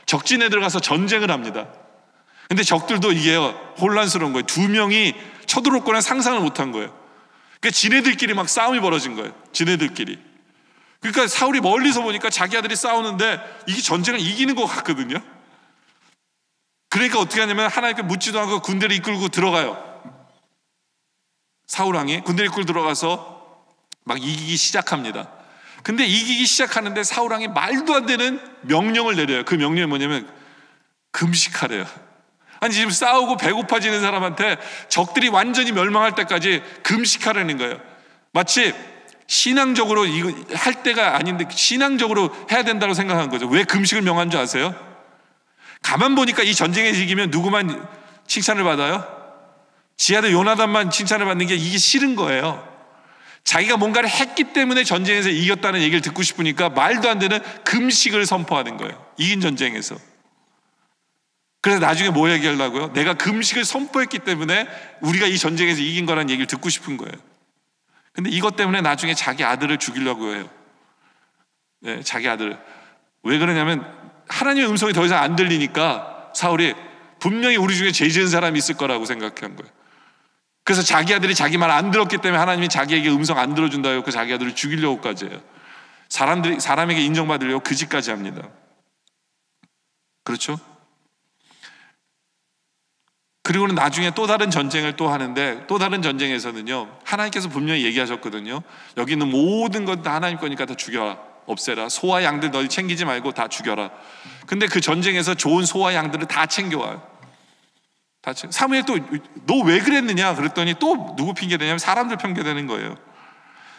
[SPEAKER 1] 적진에 들어가서 전쟁을 합니다. 근데 적들도 이게 혼란스러운 거예요. 두 명이 쳐들어올 거는 상상을 못한 거예요. 그러니까 지네들끼리 막 싸움이 벌어진 거예요. 지네들끼리. 그러니까 사울이 멀리서 보니까 자기 아들이 싸우는데 이게 전쟁을 이기는 것 같거든요. 그러니까 어떻게 하냐면 하나님께 묻지도 않고 군대를 이끌고 들어가요. 사울왕이 군대를 이끌고 들어가서 막 이기기 시작합니다. 근데 이기기 시작하는데 사울왕이 말도 안 되는 명령을 내려요. 그 명령이 뭐냐면 금식하래요. 아니 지금 싸우고 배고파지는 사람한테 적들이 완전히 멸망할 때까지 금식하라는 거예요. 마치 신앙적으로 이거 할 때가 아닌데 신앙적으로 해야 된다고 생각하는 거죠. 왜 금식을 명한 줄 아세요? 가만 보니까 이 전쟁에서 이기면 누구만 칭찬을 받아요? 지 아들 요나단만 칭찬을 받는 게 이게 싫은 거예요. 자기가 뭔가를 했기 때문에 전쟁에서 이겼다는 얘기를 듣고 싶으니까 말도 안 되는 금식을 선포하는 거예요. 이긴 전쟁에서. 그래서 나중에 뭐 얘기하려고요? 내가 금식을 선포했기 때문에 우리가 이 전쟁에서 이긴 거라는 얘기를 듣고 싶은 거예요. 근데 이것 때문에 나중에 자기 아들을 죽이려고 해요. 네, 자기 아들. 왜 그러냐면 하나님의 음성이 더 이상 안 들리니까 사울이 분명히 우리 중에 죄 지은 사람이 있을 거라고 생각한 거예요. 그래서 자기 아들이 자기 말 안 들었기 때문에 하나님이 자기에게 음성 안 들어준다고 해서 자기 아들을 죽이려고까지 해요. 사람에게 인정받으려고 그 짓까지 합니다. 그렇죠? 그리고는 나중에 또 다른 전쟁을 또 하는데 또 다른 전쟁에서는요 하나님께서 분명히 얘기하셨거든요. 여기 있는 모든 것 다 하나님 거니까 다 죽여라, 없애라. 소와 양들 너희 챙기지 말고 다 죽여라. 근데 그 전쟁에서 좋은 소와 양들을 다 챙겨와요. 사무엘 또 너 왜 그랬느냐 그랬더니 또 누구 핑계대냐면 사람들 핑계대는 거예요.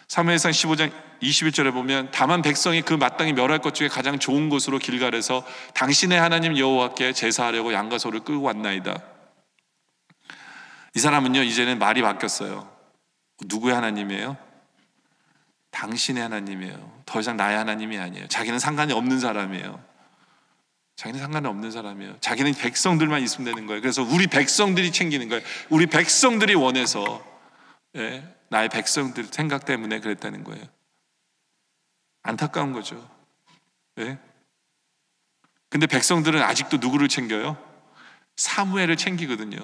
[SPEAKER 1] 사무엘상 15장 21절에 보면 다만 백성이 그 마땅히 멸할 것 중에 가장 좋은 곳으로 길갈에서 당신의 하나님 여호와께 제사하려고 양과 소를 끌고 왔나이다. 이 사람은요 이제는 말이 바뀌었어요. 누구의 하나님이에요? 당신의 하나님이에요. 더 이상 나의 하나님이 아니에요. 자기는 상관이 없는 사람이에요. 자기는 상관이 없는 사람이에요. 자기는 백성들만 있으면 되는 거예요. 그래서 우리 백성들이 챙기는 거예요. 우리 백성들이 원해서 나의 백성들 생각 때문에 그랬다는 거예요. 안타까운 거죠. 근데 백성들은 아직도 누구를 챙겨요? 사무엘을 챙기거든요.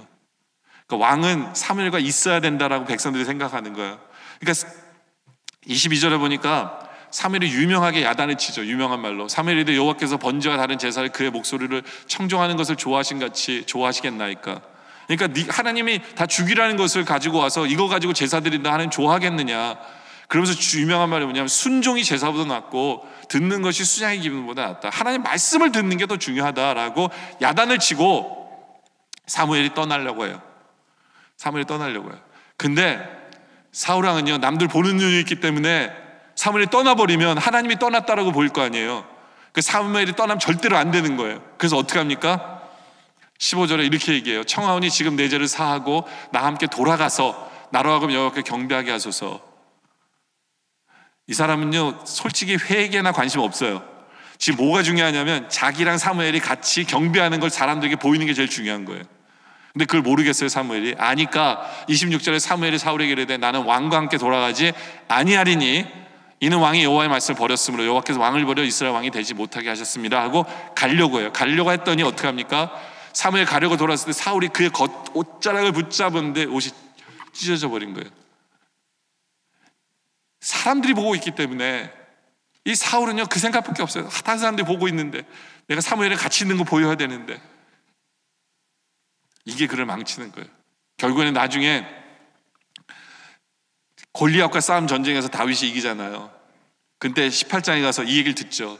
[SPEAKER 1] 그러니까 왕은 사무엘과 있어야 된다라고 백성들이 생각하는 거예요. 그러니까 22절에 보니까 사무엘이 유명하게 야단을 치죠. 유명한 말로 사무엘이 여호와께서 번제와 다른 제사를 그의 목소리를 청종하는 것을 좋아하신 같이 좋아하시겠나이까. 그러니까 하나님이 다 죽이라는 것을 가지고 와서 이거 가지고 제사 드린다 하나님 좋아하겠느냐. 그러면서 유명한 말이 뭐냐면 순종이 제사보다 낫고 듣는 것이 수장의 기분보다 낫다. 하나님 말씀을 듣는 게 더 중요하다라고 야단을 치고 사무엘이 떠나려고 해요. 사무엘이 떠나려고 해요. 근데 사울왕은요 남들 보는 눈이 있기 때문에 사무엘이 떠나버리면 하나님이 떠났다라고 보일 거 아니에요. 그 사무엘이 떠나면 절대로 안 되는 거예요. 그래서 어떻게 합니까? 15절에 이렇게 얘기해요. 청하오니 지금 내 죄를 사하고 나와 함께 돌아가서 나로 하여금 여호와께 경배하게 하소서. 이 사람은요 솔직히 회개나 관심 없어요. 지금 뭐가 중요하냐면 자기랑 사무엘이 같이 경배하는 걸 사람들에게 보이는 게 제일 중요한 거예요. 근데 그걸 모르겠어요 사무엘이. 아니까 26절에 사무엘이 사울에게 이르되 나는 왕과 함께 돌아가지 아니하리니 이는 왕이 여호와의 말씀을 버렸으므로 여호와께서 왕을 버려 이스라엘 왕이 되지 못하게 하셨습니다 하고 가려고 해요. 가려고 했더니 어떻게 합니까? 사무엘 가려고 돌아왔을 때 사울이 그의 옷자락을 붙잡았는데 옷이 찢어져 버린 거예요. 사람들이 보고 있기 때문에 이 사울은요 그 생각밖에 없어요. 다른 사람들이 보고 있는데 내가 사무엘에 같이 있는 거 보여야 되는데 이게 그를 망치는 거예요. 결국에는 나중에 골리앗과 싸움 전쟁에서 다윗이 이기잖아요. 근데 18장에 가서 이 얘기를 듣죠.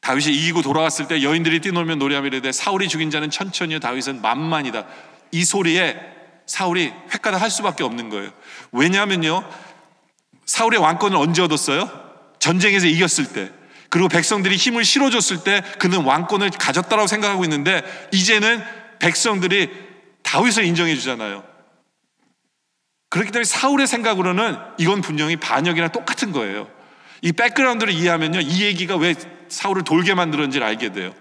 [SPEAKER 1] 다윗이 이기고 돌아왔을 때 여인들이 뛰놀면 노래하며 이르되 사울이 죽인 자는 천천히요 다윗은 만만이다. 이 소리에 사울이 획가닥할 수밖에 없는 거예요. 왜냐하면요 사울의 왕권을 언제 얻었어요? 전쟁에서 이겼을 때. 그리고 백성들이 힘을 실어줬을 때 그는 왕권을 가졌다라고 생각하고 있는데 이제는 백성들이 다윗을 인정해 주잖아요. 그렇기 때문에 사울의 생각으로는 이건 분명히 반역이랑 똑같은 거예요. 이 백그라운드를 이해하면요 이 얘기가 왜 사울을 돌게 만들었는지를 알게 돼요.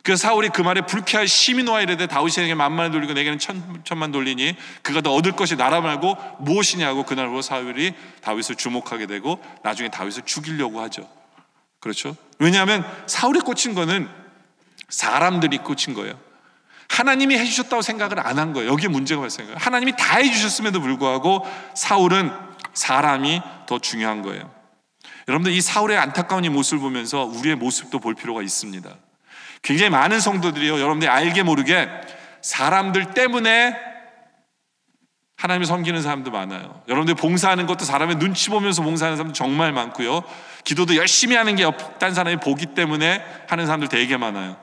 [SPEAKER 1] 그래서 사울이 그 말에 불쾌할 시민화 이르되 다윗에게 만만을 돌리고 내게는 천만 돌리니 그가 더 얻을 것이 나라 말고 무엇이냐고 그날로 사울이 다윗을 주목하게 되고 나중에 다윗을 죽이려고 하죠. 그렇죠? 왜냐하면 사울이 꽂힌 거는 사람들이 꽂힌 거예요. 하나님이 해주셨다고 생각을 안 한 거예요. 여기에 문제가 발생한 거예요. 하나님이 다 해주셨음에도 불구하고 사울은 사람이 더 중요한 거예요. 여러분들 이 사울의 안타까운 이 모습을 보면서 우리의 모습도 볼 필요가 있습니다. 굉장히 많은 성도들이요, 여러분들이 알게 모르게 사람들 때문에 하나님을 섬기는 사람도 많아요. 여러분들 봉사하는 것도 사람의 눈치 보면서 봉사하는 사람도 정말 많고요, 기도도 열심히 하는 게 다른 사람이 보기 때문에 하는 사람들 되게 많아요.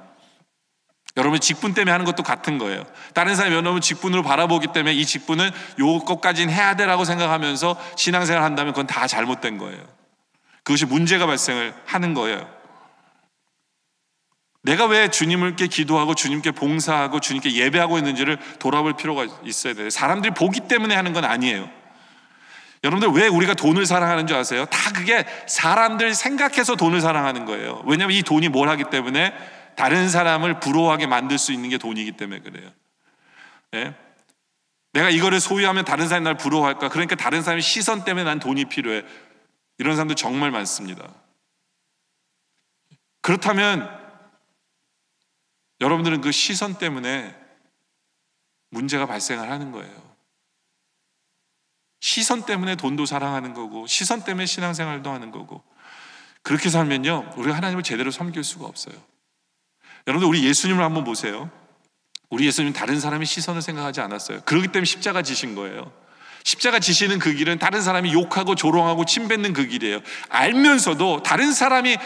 [SPEAKER 1] 여러분 직분 때문에 하는 것도 같은 거예요. 다른 사람이 여러분 직분으로 바라보기 때문에 이 직분은 요것까지는 해야 되라고 생각하면서 신앙생활을 한다면 그건 다 잘못된 거예요. 그것이 문제가 발생을 하는 거예요. 내가 왜 주님께 기도하고 주님께 봉사하고 주님께 예배하고 있는지를 돌아볼 필요가 있어야 돼요. 사람들이 보기 때문에 하는 건 아니에요. 여러분들 왜 우리가 돈을 사랑하는 줄 아세요? 다 그게 사람들 생각해서 돈을 사랑하는 거예요. 왜냐하면 이 돈이 뭘 하기 때문에, 다른 사람을 부러워하게 만들 수 있는 게 돈이기 때문에 그래요. 예? 내가 이거를 소유하면 다른 사람이 날 부러워할까? 그러니까 다른 사람의 시선 때문에 난 돈이 필요해. 이런 사람들 정말 많습니다. 그렇다면 여러분들은 그 시선 때문에 문제가 발생을 하는 거예요. 시선 때문에 돈도 사랑하는 거고, 시선 때문에 신앙생활도 하는 거고, 그렇게 살면요, 우리가 하나님을 제대로 섬길 수가 없어요. 여러분들 우리 예수님을 한번 보세요. 우리 예수님은 다른 사람의 시선을 생각하지 않았어요. 그렇기 때문에 십자가 지신 거예요. 십자가 지시는 그 길은 다른 사람이 욕하고 조롱하고 침뱉는 그 길이에요. 알면서도, 다른 사람이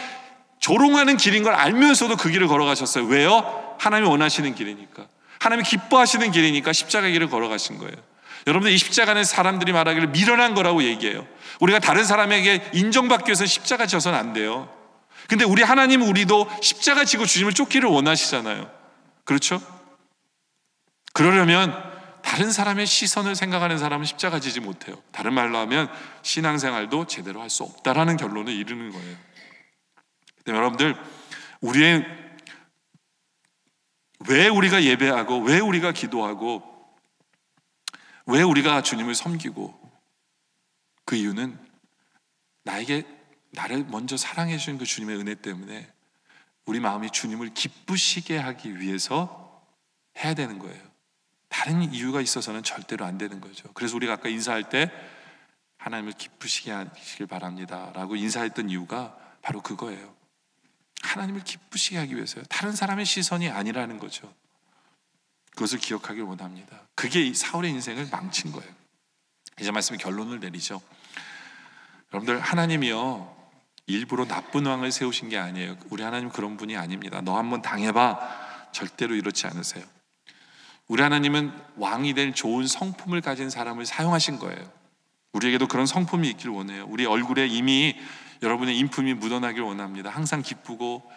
[SPEAKER 1] 조롱하는 길인 걸 알면서도 그 길을 걸어가셨어요. 왜요? 하나님이 원하시는 길이니까, 하나님이 기뻐하시는 길이니까 십자가 길을 걸어가신 거예요. 여러분들 이 십자가는 사람들이 말하기를 미련한 거라고 얘기해요. 우리가 다른 사람에게 인정받기 위해서 십자가 져서는 안 돼요. 근데 우리 하나님은 우리도 십자가 지고 주님을 쫓기를 원하시잖아요. 그렇죠? 그러려면 다른 사람의 시선을 생각하는 사람은 십자가 지지 못해요. 다른 말로 하면 신앙생활도 제대로 할 수 없다라는 결론을 이루는 거예요. 여러분들, 왜 우리가 예배하고, 왜 우리가 기도하고, 왜 우리가 주님을 섬기고, 그 이유는 나를 먼저 사랑해 주신 그 주님의 은혜 때문에 우리 마음이 주님을 기쁘시게 하기 위해서 해야 되는 거예요. 다른 이유가 있어서는 절대로 안 되는 거죠. 그래서 우리가 아까 인사할 때 하나님을 기쁘시게 하시길 바랍니다 라고 인사했던 이유가 바로 그거예요. 하나님을 기쁘시게 하기 위해서요. 다른 사람의 시선이 아니라는 거죠. 그것을 기억하길 원합니다. 그게 사울의 인생을 망친 거예요. 이제 말씀의 결론을 내리죠. 여러분들, 하나님이요, 일부러 나쁜 왕을 세우신 게 아니에요. 우리 하나님 그런 분이 아닙니다. 너 한번 당해봐. 절대로 이렇지 않으세요. 우리 하나님은 왕이 될 좋은 성품을 가진 사람을 사용하신 거예요. 우리에게도 그런 성품이 있길 원해요. 우리 얼굴에 이미 여러분의 인품이 묻어나길 원합니다. 항상 기쁘고,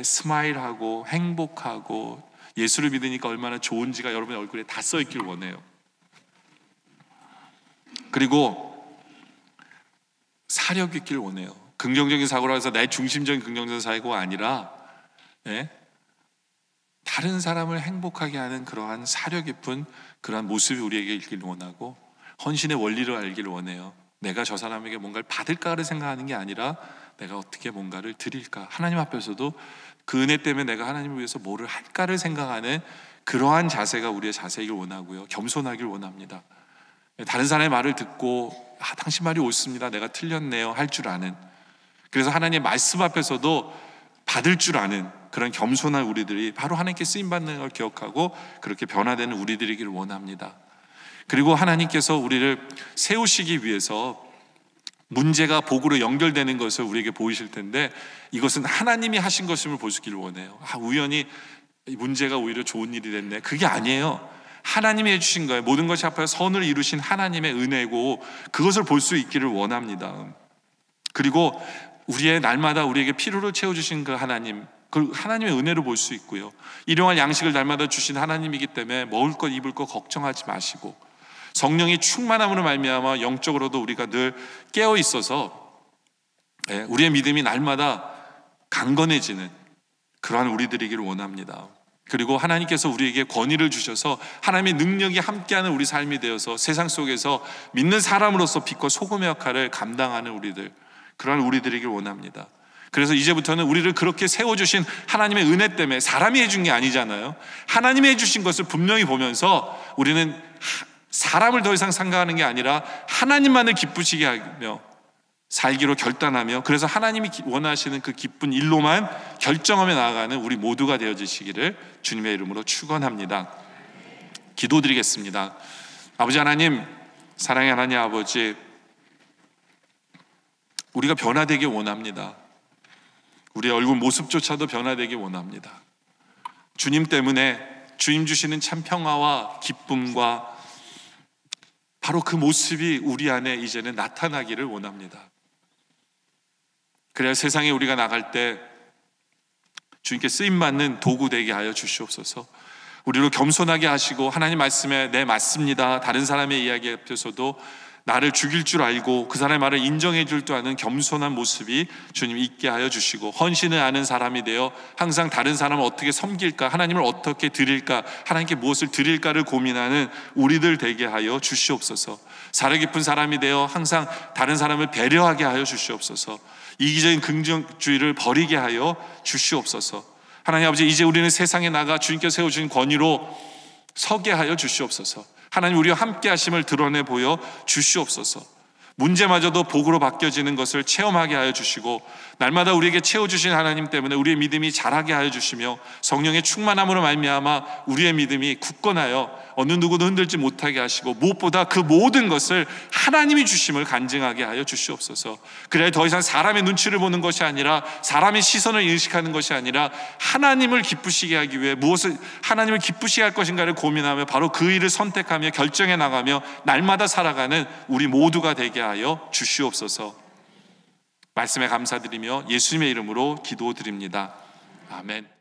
[SPEAKER 1] 스마일하고 행복하고, 예수를 믿으니까 얼마나 좋은지가 여러분의 얼굴에 다 써있길 원해요. 그리고 사력 있길 원해요. 긍정적인 사고라 해서 내 중심적인 긍정적인 사고가 아니라, 다른 사람을 행복하게 하는 그러한 사력 깊은 그러한 모습이 우리에게 있길 원하고, 헌신의 원리를 알기를 원해요. 내가 저 사람에게 뭔가를 받을까를 생각하는 게 아니라 내가 어떻게 뭔가를 드릴까, 하나님 앞에서도 그 은혜 때문에 내가 하나님을 위해서 뭐를 할까를 생각하는 그러한 자세가 우리의 자세이길 원하고요, 겸손하길 원합니다. 다른 사람의 말을 듣고 당신 말이 옳습니다, 내가 틀렸네요 할 줄 아는, 그래서 하나님의 말씀 앞에서도 받을 줄 아는 그런 겸손한 우리들이 바로 하나님께 쓰임받는 걸 기억하고 그렇게 변화되는 우리들이기를 원합니다. 그리고 하나님께서 우리를 세우시기 위해서 문제가 복으로 연결되는 것을 우리에게 보이실 텐데, 이것은 하나님이 하신 것임을 보시기를 원해요. 우연히 문제가 오히려 좋은 일이 됐네, 그게 아니에요. 하나님이 해주신 거예요. 모든 것이 앞에 선을 이루신 하나님의 은혜고, 그것을 볼 수 있기를 원합니다. 그리고 우리의 날마다 우리에게 필요를 채워주신 그 하나님, 그 하나님의 은혜로 볼 수 있고요, 일용할 양식을 날마다 주신 하나님이기 때문에 먹을 것 입을 것 걱정하지 마시고, 성령이 충만함으로 말미암아 영적으로도 우리가 늘 깨어 있어서 우리의 믿음이 날마다 강건해지는 그러한 우리들이기를 원합니다. 그리고 하나님께서 우리에게 권위를 주셔서 하나님의 능력이 함께하는 우리 삶이 되어서 세상 속에서 믿는 사람으로서 빛과 소금의 역할을 감당하는 우리들, 그러한 우리들이길 원합니다. 그래서 이제부터는 우리를 그렇게 세워주신 하나님의 은혜 때문에, 사람이 해준 게 아니잖아요. 하나님이 해주신 것을 분명히 보면서 우리는 사람을 더 이상 생각하는 게 아니라 하나님만을 기쁘시게 하며 살기로 결단하며 그래서 하나님이 원하시는 그 기쁜 일로만 결정하며 나아가는 우리 모두가 되어지시기를 주님의 이름으로 축원합니다. 기도드리겠습니다. 아버지 하나님, 사랑의 하나님 아버지, 우리가 변화되길 원합니다. 우리의 얼굴 모습조차도 변화되길 원합니다. 주님 때문에 주님 주시는 참 평화와 기쁨과 바로 그 모습이 우리 안에 이제는 나타나기를 원합니다. 그래야 세상에 우리가 나갈 때 주님께 쓰임받는 도구 되게 하여 주시옵소서. 우리로 겸손하게 하시고 하나님 말씀에 네 맞습니다, 다른 사람의 이야기 앞에서도 나를 죽일 줄 알고 그 사람의 말을 인정해 줄 줄 아는 겸손한 모습이 주님 있게 하여 주시고, 헌신을 아는 사람이 되어 항상 다른 사람을 어떻게 섬길까, 하나님을 어떻게 드릴까, 하나님께 무엇을 드릴까를 고민하는 우리들 되게 하여 주시옵소서. 사려 깊은 사람이 되어 항상 다른 사람을 배려하게 하여 주시옵소서. 이기적인 긍정주의를 버리게 하여 주시옵소서. 하나님 아버지, 이제 우리는 세상에 나가 주님께서 세워주신 권위로 서게 하여 주시옵소서. 하나님, 우리와 함께 하심을 드러내 보여 주시옵소서. 문제마저도 복으로 바뀌어지는 것을 체험하게 하여 주시고, 날마다 우리에게 채워주신 하나님 때문에 우리의 믿음이 자라게 하여 주시며, 성령의 충만함으로 말미암아 우리의 믿음이 굳건하여 어느 누구도 흔들지 못하게 하시고, 무엇보다 그 모든 것을 하나님이 주심을 간증하게 하여 주시옵소서. 그래야 더 이상 사람의 눈치를 보는 것이 아니라, 사람의 시선을 인식하는 것이 아니라, 하나님을 기쁘시게 하기 위해 무엇을 하나님을 기쁘시게 할 것인가를 고민하며 바로 그 일을 선택하며 결정해 나가며 날마다 살아가는 우리 모두가 되게 하여 주시옵소서. 말씀에 감사드리며 예수님의 이름으로 기도드립니다. 아멘.